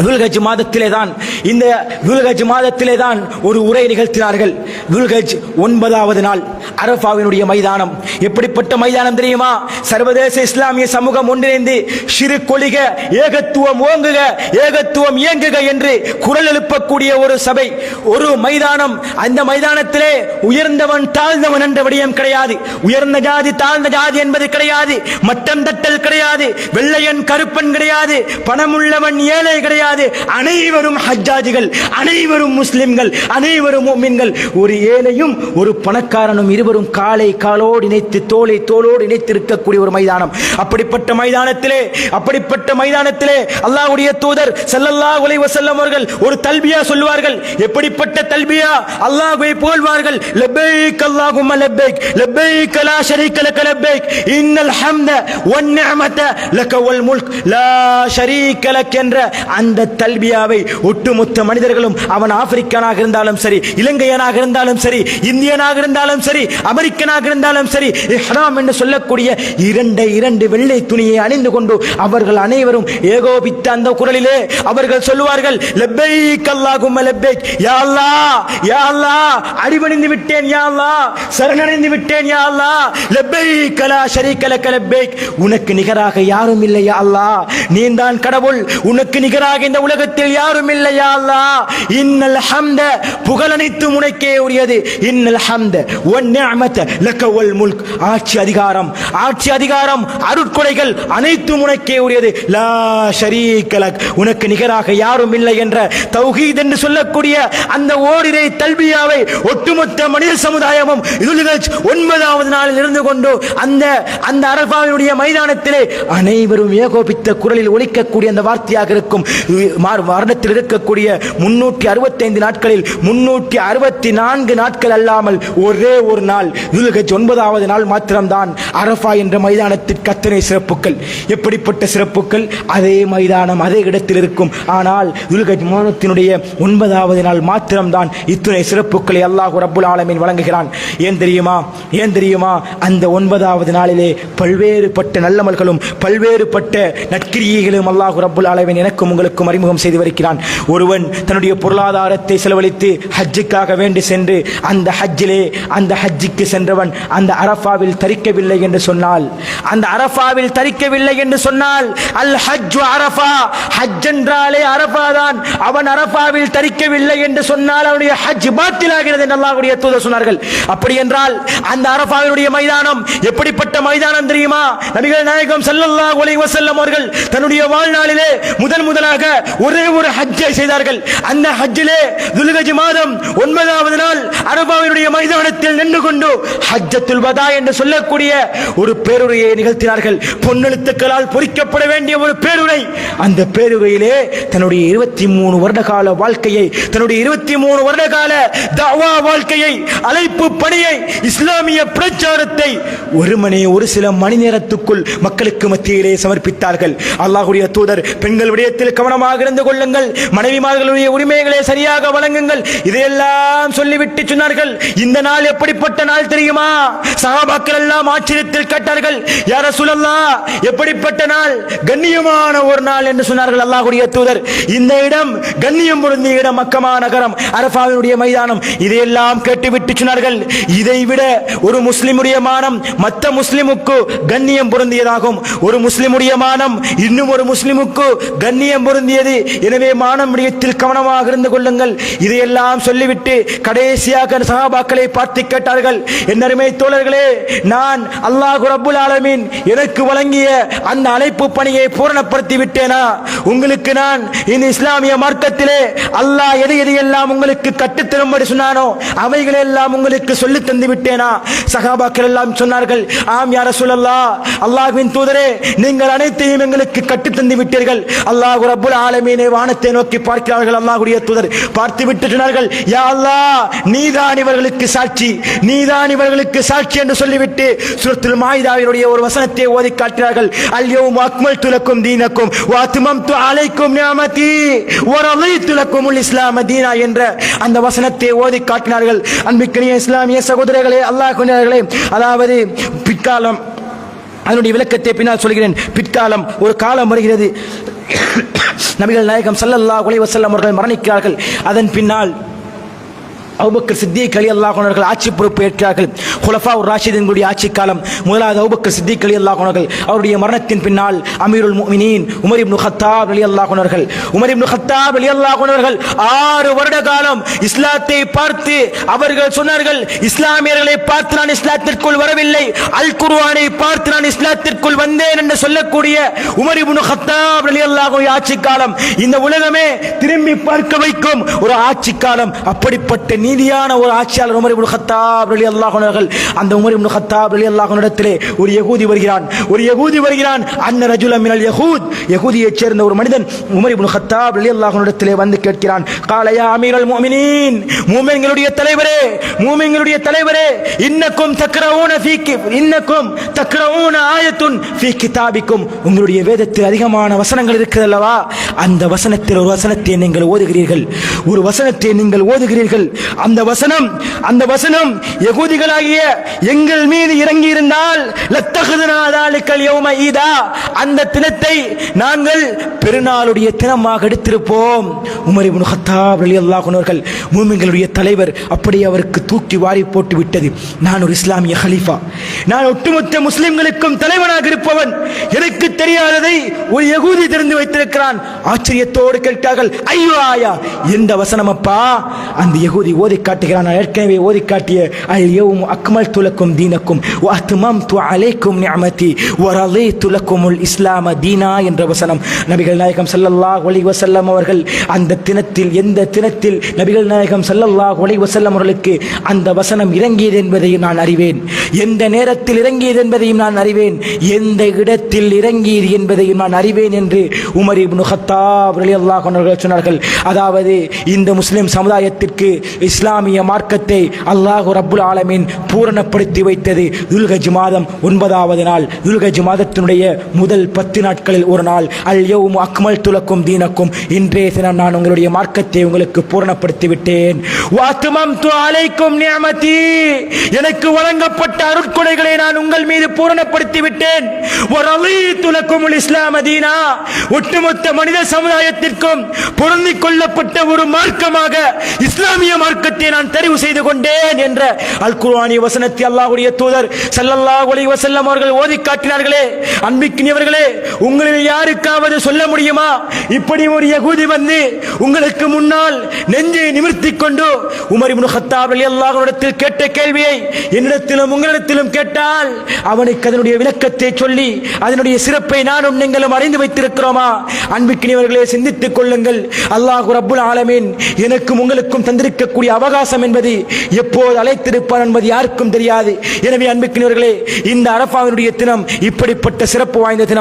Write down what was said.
துல்ஹஜ் மாதத்திலே தான் இந்த துல்ஹஜ் மாதத்திலே தான் ஒரு உரை நிகழ்த்தினார்கள். துல்ஹஜ் 9வது நாள் அரஃபாவினுடைய மைதானம் எப்படிப்பட்ட மைதானம் தெரியுமா? சர்வதேச இஸ்லாமிய சமூகம் ஒன்றிணைந்து ஷிர்க் ஒழிக, ஏகத்துவம் ஓங்குக, ஏகத்துவம் இயங்குக என்று குரல் எழுப்பக்கூடிய ஒரு சபை, ஒரு மைதானம். அந்த மைதானத்திலே உயர்ந்தவன் தாழ்ந்தவன் என்ற விடயம் கிடையாது, உயர்ந்த ஜாதி தாழ்ந்த ஜாதி என்பது கிடையாது, மட்டம் தட்டல் கிடையாது, வெள்ளையன் கருப்பன் கிடையாது, பணமுள்ளவன் ஏழை கிடையாது. அனைவரும் ஹஜ்ஜாஜிகள், அனைவரும் முஸ்லிம்கள், அனைவரும் முஃமின்கள். ஒரு ஏழையும் ஒரு பணக்காரனும் இருவரும் காலை காலோடு இணைத்து தோளை தோளோடு இணைத்து இருக்கக்கூடிய ஒரு மைதானம். அப்படிப்பட்ட மைதானத்திலே அல்லாஹ்வுடைய தூதர் ஸல்லல்லாஹு அலைஹி வஸல்லம் அவர்கள் ஒரு தல்பியா சொல்வார்கள். எப்படிப்பட்ட தல்பியா? அல்லாஹ்வை புகழ்வார்கள். லப்பைக் அல்லாஹும்ம லப்பைக், லப்பைக் லா ஷரீக லக லப்பைக், இன்னல் ஹம்த வன் நிஅமத லக வல் முல்க் லா ஷரீக லக் என்ற அந்த தல்பியாவை ஒட்டுமொத்த மனிதர்களும், அவன் ஆப்பிரிக்கனாக இருந்தாலும் சரி, இலங்கையனாக இருந்தாலும் சரி, இந்தியனாக இருந்தாலும் சரி, அமெரிக்கனாக இருந்தாலும் சரி, இஹ்ராம் என்று சொல்லக்கூடிய இரண்டு வெள்ளை துணியை அணிந்து கொண்டு அவர்கள் அனைவரும் ஏகோபித்த அந்த குரலிலே அவர்கள் சொல்லுவார்கள், லப்பைக் அல்லாஹும்ம லப்பைக், யா அல்லாஹ், யா அல்லாஹ், அடிபணிந்து விட்டேன் யா அல்லாஹ், சரணடைந்து விட்டேன் யா அல்லாஹ், லப்பைக் லா ஷரீக லக லப்பைக், உனக்கு நிகராக யாரும் இல்லை யா அல்லாஹ், நீதான் கடவுள், உனக்கு நிகராக இந்த உலகத்தில் யாரும் இல்லை யா அல்லாஹ், இன்னல் ஹம்த, புகழ் அனைத்தும் உனக்கே உரியது, இன்னல் ஹம்த வன் நிஅமத லக வல் முல்க், ஆட்சி அதிகாரம் அருட்கொடைகள் அனைத்தும் உனக்கே உரியது, லா ஷரீக லக், உனக்கு நிகராக யாரும் இல்லை என்ற தௌஹீத் என்று சொல்லக்கூடிய அந்த ஓரிரை தல்பியாவை ஒட்டுமொத்த மனித சமுதாயமும் துல்ஹஜ் 9வது நாளில் இருந்து கொண்டு அந்த அரஃபாவினுடைய மைதானத்திலே அனைவரும் ஏகோபித்த குரலில் ஒலிக்கக்கூடிய அந்த வார்த்தையாக இருக்கும். வருடத்தில் இருக்கக்கூடிய 365 நாட்களில் 364 நாட்கள் அல்லாமல் ஒரே ஒரு நாள் துல்ஹஜ் 9வது நாள் மாத்திரம்தான் அரஃபா என்ற மைதானத்திற்கு அத்தனை சிறப்புகள். எப்படிப்பட்ட சிறப்புகள்! அதே மைதானம் அதே இடத்தில் இருக்கும். ஆனால் துல்ஹஜ் மாதத்தினுடைய 9வது நாள் மாத்திரம்தான் இத்தனை சிறப்புகளை அல்லாஹ் ரப்புல் ஆலமீன் வழங்குகிறான். ஏன் தெரியுமா? அந்த 9வது நாளிலே பல்வேறுபட்ட நல்லமல்களும் பல்வேறுபட்ட நற்கிரியைகளும் அல்லாஹ் ரப்புல் ஆலமீன் எனக்கும் உங்களுக்கும் அறிமுகம் செய்து வருகிறான். ஒருவன் தன்னுடைய பொருளாதாரத்தை செலவழித்து ஹஜ்ஜுக்காக வேண்டி சென்று அந்த ஹஜ்ஜுக்கு சென்றவன் அந்த அரஃபாவில் தரிக்கவில்லை என்று சொன்னால், அல் ஹஜ்ஜு அரஃபா, ஹஜ் என்றாலே அரஃபா தான், அவன் அரஃபாவில் தரிக்கவில்லை என்று சொன்னால் அவனுடைய ஹஜ் பாத்திலாகிறது என்று அல்லாஹ்வுடைய தூதர் சொன்னார்கள். அப்படி என்றால் அந்த அரஃபாவினுடைய மைதானம் எப்படிப்பட்ட மைதானம் தெரியுமா? நபிகள் நாயகம் ஸல்லல்லாஹு அலைஹி வஸல்லம் அவர்கள் தன்னுடைய வாழ்நாளிலே முதலாக ஒரே ஒரு ஹஜ்ஜை செய்தார்கள். அந்த ஹஜ்ஜிலே துல்ஹஜ் மாதம் 9வது நாள் அரஃபாவினுடைய மைதானத்தில் நின்று கொண்டு ஹஜ்ஜத்துல் வதா என்று சொல்லக்கூடிய ஒரு பேருரையை நிகழ்த்தினார்கள். பொன்னெழுத்துக்களால் பொறிக்கப்பட வேண்டிய ஒரு பேருரை. அந்த பேருரையிலே தன்னுடைய 23 வருட கால வாழ்க்கையை, தன்னுடைய 23 வருட கால தஅவா வாழ்க்கையை, அழைப்பு பணியை, இஸ்லாமிய பிரச்சாரத்தை ஒரு சில மணி நேரத்துக்குள் மக்களுக்கு மத்தியிலே சமர்ப்பித்தார்கள். அல்லாஹ்வுடைய தூதர், பெண்கள் விடயத்தில் கவனமாக இருந்து கொள்ளுங்கள், மனைவிமார்களுடைய உரிமைகளை சரியாக வழங்குங்கள், இதையெல்லாம் சொல்லிவிட்டு சொன்னார்கள். இந்த நாள் எப்படிப்பட்ட நாள் தெரியுமா? சஹாபாக்கள் எல்லாம் ஆச்சரியத்தில் கேட்டார்கள், யா ரசூலல்லாஹ், எப்படிப்பட்ட நாள்? கண்ணியமான ஒரு நாள் என்று சொன்னார்கள் அல்லாஹ்வுடைய தூதர். இந்த இடம் கண்ணியம் பொருந்திய இடம், மக்கமா நகரம், அரஃபாவினுடைய மைதானம். இதையெல்லாம் கேட்டுவிட்டு சொன்னார்கள், இதைவிட ஒரு முஸ்லிமுடைய மானம் மற்ற முஸ்லிமுக்கு கண்ணியம் பொருந்தியதாகும். ஒரு முஸ்லிமுடைய மானம் இன்னும் ஒரு முஸ்லிமுக்கு கண்ணியம் பொருந்தியது. எனவே மானம் விடயத்தில் கவனமாக இருந்து கொள்ளுங்கள். இதையெல்லாம் சொல்லிவிட்டு கடைசியாக சஹாபாக்களை பார்த்து கேட்டார்கள், என் அருமை தோழர்களே, நான் அல்லாஹ் ரப்புல் ஆலமீன் எனக்கு வழங்கிய அந்த அழைப்பு பணியை பூரணப்படுத்தி விட்டேனா? உங்களுக்கு நான் இந்த இஸ்லாமிய மார்க்கத்திலே அல்லாஹ் எதையெல்லாம் உங்களுக்கு கற்றுத்தரும்படி சொன்னானோ அவைகளெல்லாம் உங்களுக்கு சொல்லி தந்து விட்டேனா? சஹாபாக்கள் எல்லாம் சொன்னார்கள், ஆம் யா ரசூலல்லாஹ், அல்லாஹ்வின் தூதரே, நீங்கள் அனைத்தையும் எங்களுக்கு கற்றுத் தந்து விட்டீர்கள். அல்லாஹ் ரப்புல் ஆலமீனை வானத்தை நோக்கி பார்க்கிறார்கள். அல்லாஹ்வுடைய தூதர் பார்த்து விட்டு சொன்னார்கள், யா அல்லாஹ், நீதான் இவர்களுக்கு சாட்சி, நீதான் இவர்களுக்கு சாட்சி என்று சொல்லிவிட்டு சூரத்துல் மாயிதாவினுடைய ஒரு வசனத்தை ஓதி காட்டினார்கள். அல் யௌம அக்மல்து லக்கும் தீனக்கும் வ அத்மம்து அலைக்கும் நிஅமதி வ ரضيtu லக்குமுல் இஸ்லாம தீனா என்ற அந்த வசனத்தை ஓதி காட்டினார்கள். அன்பிற்குரிய இஸ்லாமிய சகோதரர்களே, அல்லாஹ்வினர்களே, அதாவது பிற்காலம் அதனுடைய விளக்கத்தை பின்னால் சொல்கிறேன். பிற்காலம் ஒரு காலம் வருகிறது, நபிகள் நாயகம் ஸல்லல்லாஹு அலைஹி வஸல்லம் அவர்கள் மரணிக்கிறார்கள். அதன் பின்னால் அபூபக்கர் சித்திக் ரலியல்லாஹு அன்ஹு அவர்கள் ஆட்சி பொறுப்பு ஏற்கிறார்கள். குலஃபாஉர் ராஷிதீன்களுடைய ஆட்சி காலம். முதலாவது அபூபக்கர் சித்திக் ரலியல்லாஹு அன்ஹு அவருடைய மரணத்தின் பின்னால் அமீருல் முஃமினீன் உமர் இப்னு கத்தாப் ரலியல்லாஹு அன்ஹு அவர்கள் 6 வருட காலம் இஸ்லாத்தை பார்த்து அவர்கள் சொன்னார்கள், இஸ்லாமியர்களை பார்த்து நான் இஸ்லாத்திற்குள் வரவில்லை, அல் குர்ஆனை பார்த்து நான் இஸ்லாத்திற்குள் வந்தேன் என்று சொல்லக்கூடிய உமர் இப்னு கத்தாப் ரலியல்லாஹு அன்ஹு ஆட்சி காலம் இந்த உலகமே திரும்பி பார்க்க வைக்கும் ஒரு ஆட்சி காலம். அப்படிப்பட்ட நீதியான ஒரு ஆட்சியாளர் உமர் இப்னு கத்தாப் ரலியல்லாஹு அன்ஹு அவர்கள். அந்த உமர் இப்னு கத்தாப் ரலியல்லாஹு அன்ஹு இடத்திலே ஒரு யகூதி வருகிறான். அன்ன ரஜுல மினல் யஹூத், யகூதியைச் சேர்ந்த ஒரு மனிதன் உமர் இப்னு கத்தாப் ரலியல்லாஹு அன்ஹு இடத்திலே வந்து கேட்கிறான். கால யா அமீரல் முஃமினீன், மூமின்களுடைய தலைவரே, இன்னக்கும் தக்ரஊன ஆயத்துன் ஃபீ கிதாபிக்கும், உங்களுடைய வேதத்தில் அதிகமான வசனங்கள் இருக்கிறது அல்லவா, அந்த வசனத்தில் ஒரு வசனத்தை நீங்கள் ஓதுகிறீர்கள். அந்த வசனம் யகூதிகளாகிய எங்கள் மீது இறங்கி இருந்தால் லத்தഖதுனா தாலிகல் யௌம ஈதா, அந்த தினத்தை நாங்கள் பெருநாளுடைய தினமாக எடுத்திருப்போம். உமர் இப்னு கத்தாப் ரலியல்லாஹு அன்ஹு அவர்கள் மூமின்களுடைய தலைவர், அப்படியே அவருக்கு தூக்கி வாரி போட்டு விட்டது. நான் ஒரு இஸ்லாமிய கலீஃபா, நான் ஒட்டுமொத்த முஸ்லிம்களுக்கும் தலைவனாக இருப்பவன், எனக்கு தெரியாததை ஒரு யகூதி தெரிந்து வைத்திருக்கிறான். ஆச்சரியத்தோடு கேட்டார்கள், ஐயோ ஆயா, எந்த வசனம் அப்பா? அந்த யகூதி ஓதி காட்டுகிறான். ஏற்கனவே ஓதி காட்டிய அல் யௌம அக்மல்து லக்கும் தீனக்கும் வ அத்மம்து அலைக்கும் நிஅமதி வ ரதீது லக்குமுல் இஸ்லாம தீனா என்ற வசனம். நபிகள் நாயகம் ஸல்லல்லாஹு அலைஹி வஸல்லம் அவர்கள் அந்த தினத்தில், எந்த தினத்தில் நபிகள் நாயகம் ஸல்லல்லாஹு அலைஹி வஸல்லம் அவர்களுக்கு அந்த வசனம் இறங்கியது என்பதையும் நான் அறிவேன், எந்த நேரத்தில் இறங்கியது என்பதையும் நான் அறிவேன், எந்த இடத்தில் இறங்கியது என்பதையும் நான் அறிவேன் என்று உமர் இப்னு கத்தாப் ரலியல்லாஹு அன்ஹு அவர்கள் சொன்னார்கள். அதாவது இந்த முஸ்லிம் சமுதாயத்திற்கு இஸ்லாமிய மார்க்கத்தை அல்லாஹ் ரப்புல் ஆலமீன் பூரணப்படுத்தி வைத்தது துல்ஹஜ் மாதம் 9வது நாள். துல்ஹஜ் மாதத்தினுடைய முதல் 10 நாட்களில் ஒரு நாள் அல் யௌம அக்மல்து லக்கும் தீனக்கும், இன்றைய தினம் நான் உங்களுடைய மார்க்கத்தை உங்களுக்கு பூரணப்படுத்தி விட்டேன். வ அத்மம்து அலைக்கும் நிஅமதி, எனக்கு வழங்கப்பட்ட அருட்கொடைகளை நான் உங்கள் மீது பூரணப்படுத்தி விட்டேன். வ ரதீது லக்குமுல் இஸ்லாம தீனா, ஒட்டுமொத்த மனித சமுதாயத்திற்கும் பொருந்திக் கொள்ளப்பட்ட ஒரு மார்க்கமாக இஸ்லாமிய மார்க்கத்தை நான் தெரிவு செய்து கொண்டேன் என்ற அல் குர்ஆனிய வசனத்தை அல்லாஹ்வுடைய தூதர் ஸல்லல்லாஹு அலைஹி வஸல்லம் அவர்கள் ஓதி காட்டினார்களே. அன்பிற்கினியவர்களே, உங்களில் யாருக்காவது சொல்ல முடியுமா, இப்படி ஒரு யகூதி வந்து உங்களுக்கு முன்னால் நெஞ்சை நிமிர்த்திக் கொண்டு உமர் இப்னு கத்தாப் ரலியல்லாஹு அன்ஹு இடத்தில் கேட்ட கேள்வியை என்னிடத்திலும் உங்களிடத்திலும் கேட்டால் அவனுக்கு அதனுடைய விளக்கத்தை சொல்லி அதனுடைய சிறப்பை நானும் நீங்களும் அறிந்து வைத்திருக்கிறோமா? அன்பிற்கினியவர்களே, சிந்தித்துக் கொள்ளுங்கள். அல்லாஹ் ரப்புல் ஆலமீன் எனக்கும் உங்களுக்கும் தந்திருக்கக்கூடிய அவகாசம் என்பது எப்போது அழைத்திருப்பார் என்பது யாருக்கும் தெரியாது. எனவே அன்பிற்கினியவர்களே, இந்த அரஃபாவினுடைய தினம் இப்படிப்பட்ட சிறப்பு வாய்ந்த தினம்.